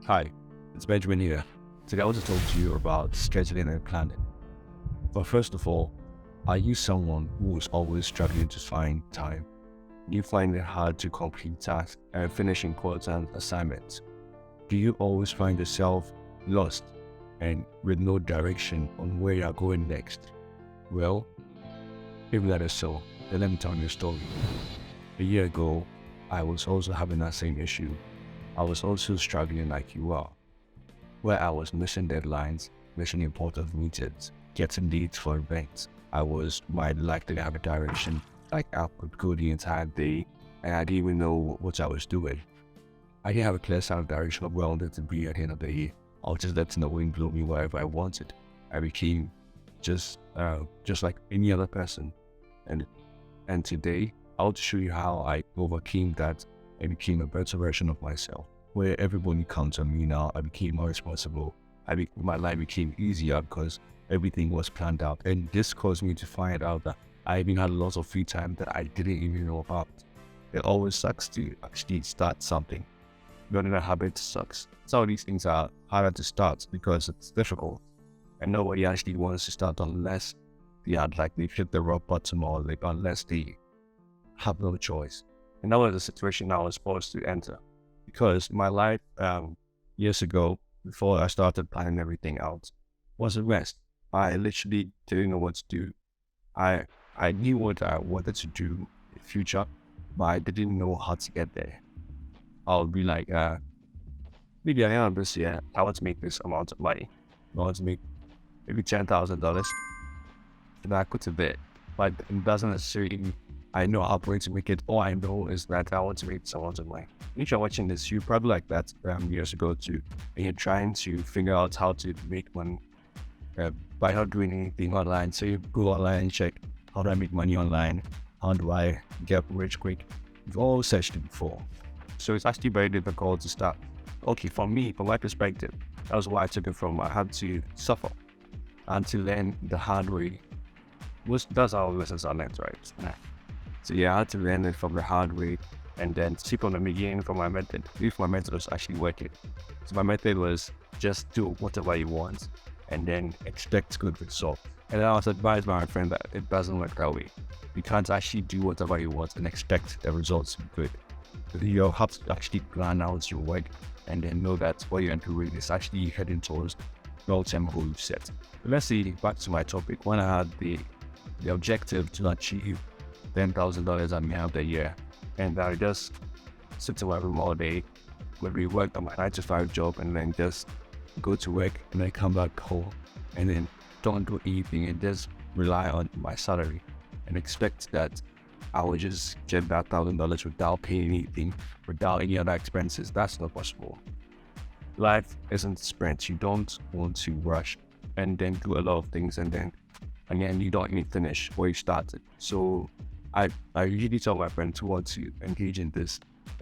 Hi, it's Benjamin here. Today I want to talk to you about scheduling and planning. But first of all, are you someone who is always struggling to find time? Do you find it hard to complete tasks and finish important assignments? Do you always find yourself lost and with no direction on where you are going next? Well, if that is so, then let me tell you a story. A year ago, I was also having that same issue. I was also struggling like you are, where I was missing deadlines, missing important meetings, getting leads for events. My life didn't have a direction, like I could go the entire day, and I didn't even know what I was doing. I didn't have a clear sense of direction of where I wanted to be at the end of the year. I was just letting the wind blow me wherever I wanted. I became just like any other person. And today, I want to show you how I overcame that and became a better version of myself. Where everybody counts on me now, I became more responsible. My life became easier because everything was planned out. And this caused me to find out that I even had lots of free time that I didn't even know about. It always sucks to actually start something. Building a habit sucks. Some of these things are harder to start because it's difficult. And nobody actually wants to start unless they hit the rock bottom or unless they have no choice. And that was the situation I was supposed to enter. Because my life years ago, before I started planning everything out, was a mess. I literally didn't know what to do. I knew what I wanted to do in the future, but I didn't know how to get there. I'll be like, maybe I am this year. I want to make this amount of money. I want to make maybe $10,000. And I put it there. But it doesn't necessarily mean I know how I'm going to make it. All I know is that I want to make this amount of money. If you're watching this, you probably like that years ago too. And you're trying to figure out how to make money by not doing anything online. So you go online and check, how do I make money online? How do I get rich quick? We've all searched it before. So it's actually very difficult to start. Okay, for me, from my perspective, that was why I took it from. I had to suffer and to learn the hard way. That's how lessons are learned, right? So yeah, I had to learn it from the hard way and then see from the beginning from my method, if my method was actually working. So my method was just do whatever you want and then expect good results. And then I was advised by my friend that it doesn't work that way. You can't actually do whatever you want and expect the results to be good. You have to actually plan out your work and then know that what you're doing is actually heading towards long-term goal you've set. But let's see, back to my topic. When I had the objective to achieve $10,000 at the end of the year, and I just sit in my room all day, maybe work on my 9 to 5 job, and then just go to work, and then come back home, and then don't do anything, and just rely on my salary, and expect that I will just get that $1,000 without paying anything, without any other expenses. That's not possible. Life isn't a sprint. You don't want to rush and then do a lot of things, and then you don't even finish where you started. So I usually tell my friends who want to engage in this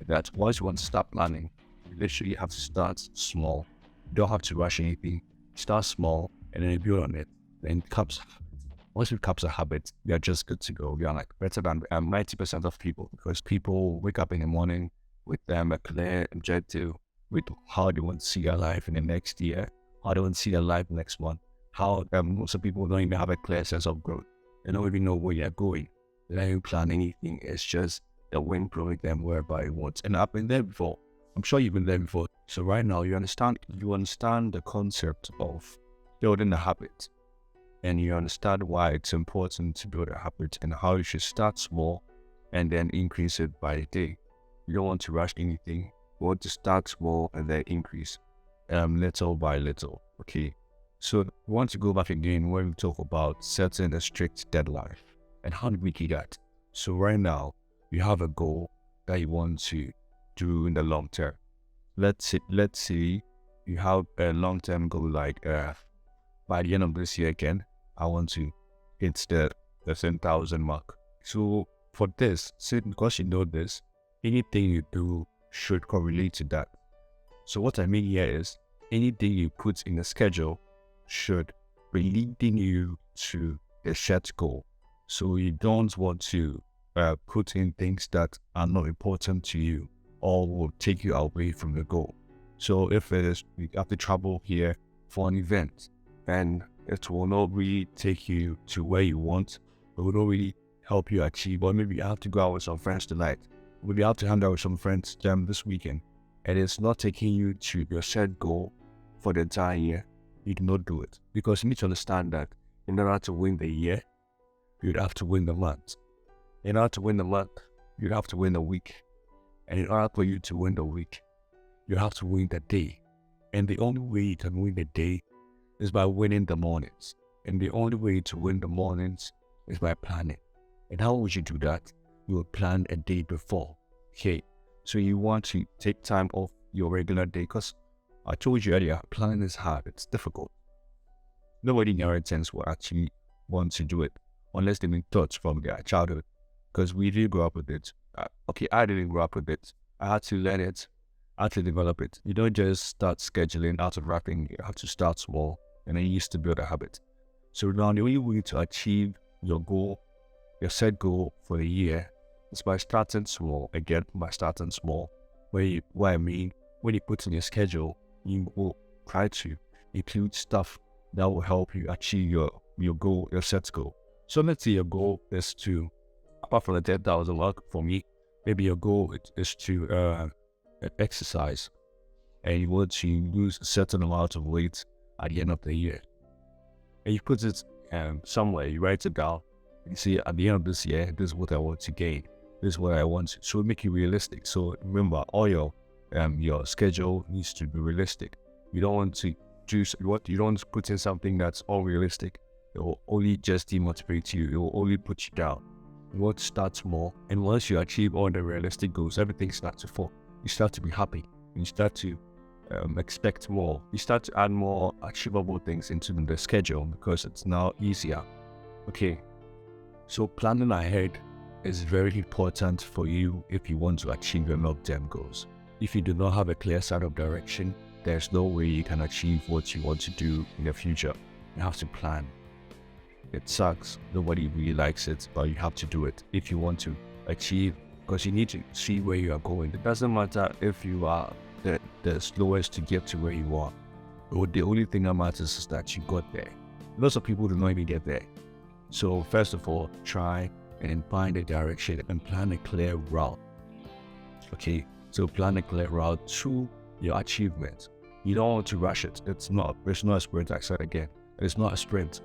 that once you want to start planning, you literally have to start small. You don't have to rush anything. Start small and then you build on it. Then once it becomes a habit, you're just good to go. You're like better than 90% of people, because people wake up in the morning with a clear objective with how they want to see their life in the next year, how they want to see their life next month. How most people don't even have a clear sense of growth. They don't even know where you're going. They don't even plan anything. It's just the wind blowing them wherever it wants. And I've been there before. I'm sure you've been there before. So right now you understand the concept of building a habit. And you understand why it's important to build a habit and how you should start small and then increase it by the day. You don't want to rush anything. You want to start small and then increase little by little. Okay. So we want to go back again when we talk about setting a strict deadline and how do we do that. So right now you have a goal that you want to do in the long term. Let's say you have a long-term goal like by the end of this year again, I want to hit the 10,000 mark. So for this, because you know this, anything you do should correlate to that. So what I mean here is anything you put in the schedule should be leading you to a set goal. So you don't want to put in things that are not important to you or will take you away from the goal. So if it is, you have to travel here for an event, and it will not really take you to where you want. It will not really help you achieve, or maybe you have to go out with some friends tonight. Maybe you have to hang out with some friends this weekend, and it's not taking you to your set goal for the entire year. You do not do it, because you need to understand that in order to win the year, you'd have to win the month. In order to win the month, you'd have to win the week. And in order for you to win the week, you have to win the day. And the only way you can win the day is by winning the mornings. And the only way to win the mornings is by planning. And how would you do that? You will plan a day before. Okay, so you want to take time off your regular day, because I told you earlier, planning is hard, it's difficult. Nobody in our sense will actually want to do it unless they've been taught from their childhood, because we did grow up with it. Okay, I didn't grow up with it. I had to learn it. I had to develop it. You don't just start scheduling out of wrapping. You have to start small, and then you used to build a habit. So now the only way to achieve your goal, your set goal for the year, is by starting small. Again, by starting small. What I mean, when you put in your schedule, you will try to include stuff that will help you achieve your goal, your set goal. So let's say your goal is to, apart from the 10,000 mark for me, maybe your goal is to exercise, and you want to lose a certain amount of weight at the end of the year. And you put it somewhere, you write it down, and you see at the end of this year, this is what I want to gain. This is what I want to. So make it realistic. So remember, all your schedule needs to be realistic. You don't want to you don't want to put in something that's unrealistic. It will only just demotivate you. It will only put you down. You want to start small, and once you achieve all the realistic goals, everything starts to fall. You start to be happy, and you start to expect more. You start to add more achievable things into the schedule because it's now easier. Okay, so planning ahead is very important for you if you want to achieve your long-term goals. If you do not have a clear sight of direction, there's no way you can achieve what you want to do in the future. You have to plan. It sucks. Nobody really likes it, but you have to do it if you want to achieve, because you need to see where you are going. It doesn't matter if you are the slowest to get to where you are. The only thing that matters is that you got there. Lots of people do not even get there. So first of all, try and find a direction and plan a clear route. Okay, so plan a clear route to your achievement. You don't want to rush it. It's not a sprint, I said again. It's not a sprint.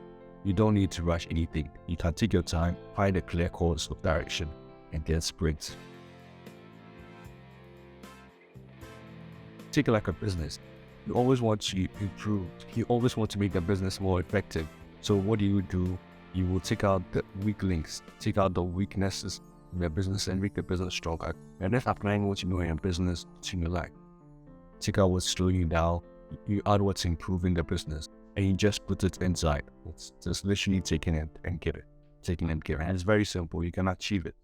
You don't need to rush anything. You can take your time, find a clear course of direction, and then sprint. Take it like a business. You always want to improve. You always want to make the business more effective. So what do? You will take out the weak links, take out the weaknesses in your business and make the business stronger. And then applying what you know in your business to your life. Take out what's slowing you down, you add what's improving the business, and you just put it inside. It's just literally taking it and give it. Taking and giving. And it's very simple. You can achieve it.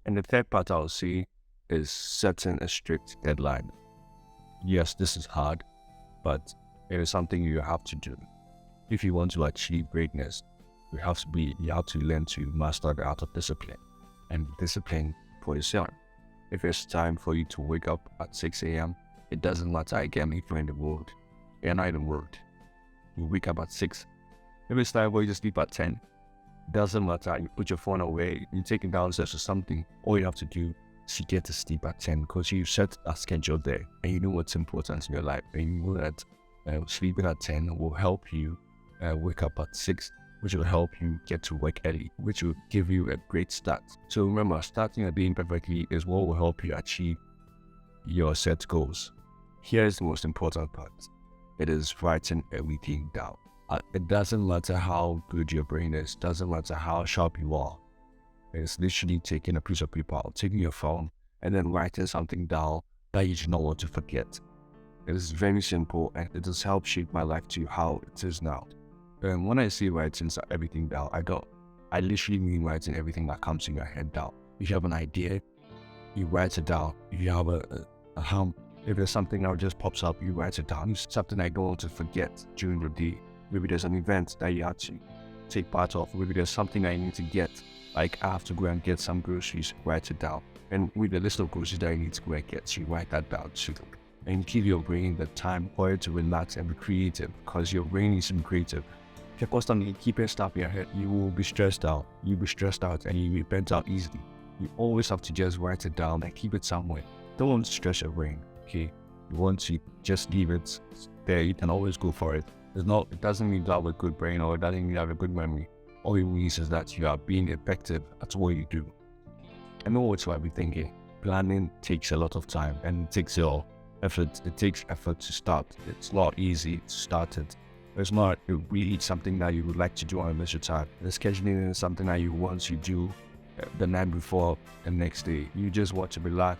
And the third part I'll say is setting a strict deadline. Yes, this is hard, but it is something you have to do. If you want to achieve greatness, you have to learn to master the art of discipline, and discipline for yourself. If it's time for you to wake up at 6 a.m., it doesn't matter again if you're in the world. You're not in the world. You wake up at 6. If it's time for you to sleep at 10, it doesn't matter. You put your phone away, you take it downstairs or something. All you have to do is you get to sleep at 10 because you set a schedule there and you know what's important in your life. And you know that sleeping at 10 will help you wake up at 6, which will help you get to work early, which will give you a great start. So remember, starting a day perfectly is what will help you achieve your set goals. Here's the most important part. It is writing everything down. It doesn't matter how good your brain is, doesn't matter how sharp you are. It's literally taking a piece of paper, taking your phone, and then writing something down that you do not want to forget. It is very simple, and it has helped shape my life to how it is now. When I say writing everything down, I literally mean writing everything that comes in your head down. If you have an idea, you write it down. If you have if there's something that just pops up, you write it down. It's something I don't want to forget during the day. Maybe there's an event that you have to take part of. Maybe there's something I need to get, like I have to go and get some groceries, write it down. And with the list of groceries that you need to go and get, you write that down too. And give your brain the time for it to relax and be creative, because your brain needs to be creative. If you're constantly keeping stuff in your head, you will be stressed out. You'll be stressed out and you'll be burnt out easily. You always have to just write it down and keep it somewhere. Don't stress your brain, okay? You want to just leave it there. You can always go for it. It doesn't mean to have a good brain, or it doesn't mean to have a good memory. All it means is that you are being effective at what you do. I know what you might be thinking. Planning takes a lot of time and it takes your effort. It takes effort to start. It's not easy to start it. It's not really something that you would like to do on a leisure time. The scheduling is something that you want to do the night before the next day. You just want to relax.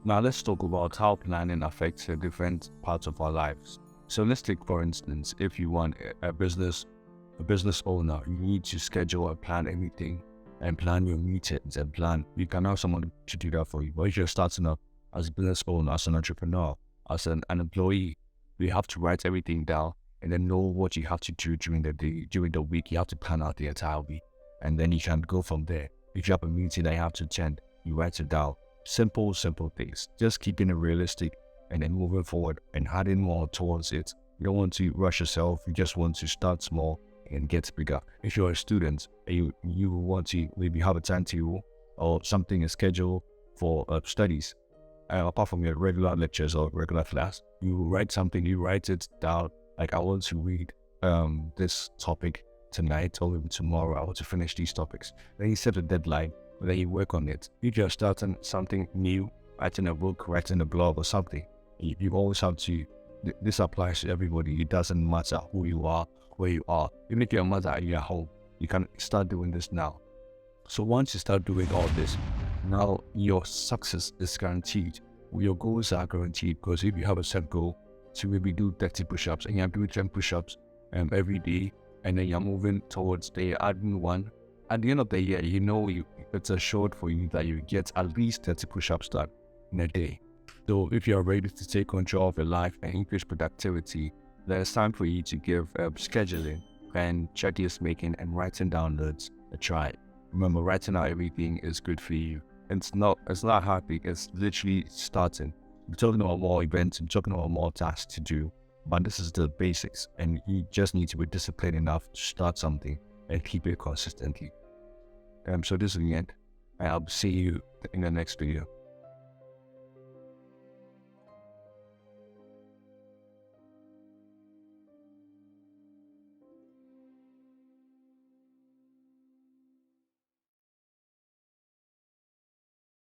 Now let's talk about how planning affects the different parts of our lives. So let's take, for instance, if you want a business owner, you need to schedule and plan everything and plan your meetings and plan. You can have someone to do that for you. But if you're starting up as a business owner, as an entrepreneur, as an employee, you have to write everything down and then know what you have to do during the day, during the week. You have to plan out the entire week, and then you can go from there. If you have a meeting that you have to attend, you write it down. Simple things. Just keeping it realistic and then moving forward and adding more towards it. You don't want to rush yourself. You just want to start small and get bigger. If you're a student and you want to maybe have a timetable or something is scheduled for studies, apart from your regular lectures or regular class, you write something, you write it down. Like, I want to read this topic tonight or maybe tomorrow. I want to finish these topics. Then you set a deadline, then you work on it. If you're starting something new, writing a book, writing a blog or something, you always have to, this applies to everybody. It doesn't matter who you are, where you are. Even if you're a mother and you're at home, you can start doing this now. So once you start doing all this, now your success is guaranteed. Your goals are guaranteed, because if you have a set goal to maybe do 30 push-ups and you're doing 10 push-ups every day, and then you're moving towards the adding one, at the end of the year, it's assured for you that you get at least 30 push-ups done in a day. So if you're ready to take control of your life and increase productivity, then it's time for you to give scheduling and checklist making and writing down notes a try. Remember, writing out everything is good for you. It's not hard. It's literally starting. We're talking about more events and talking about more tasks to do, but this is the basics, and you just need to be disciplined enough to start something and keep it consistently. So this is the end, and I'll see you in the next video.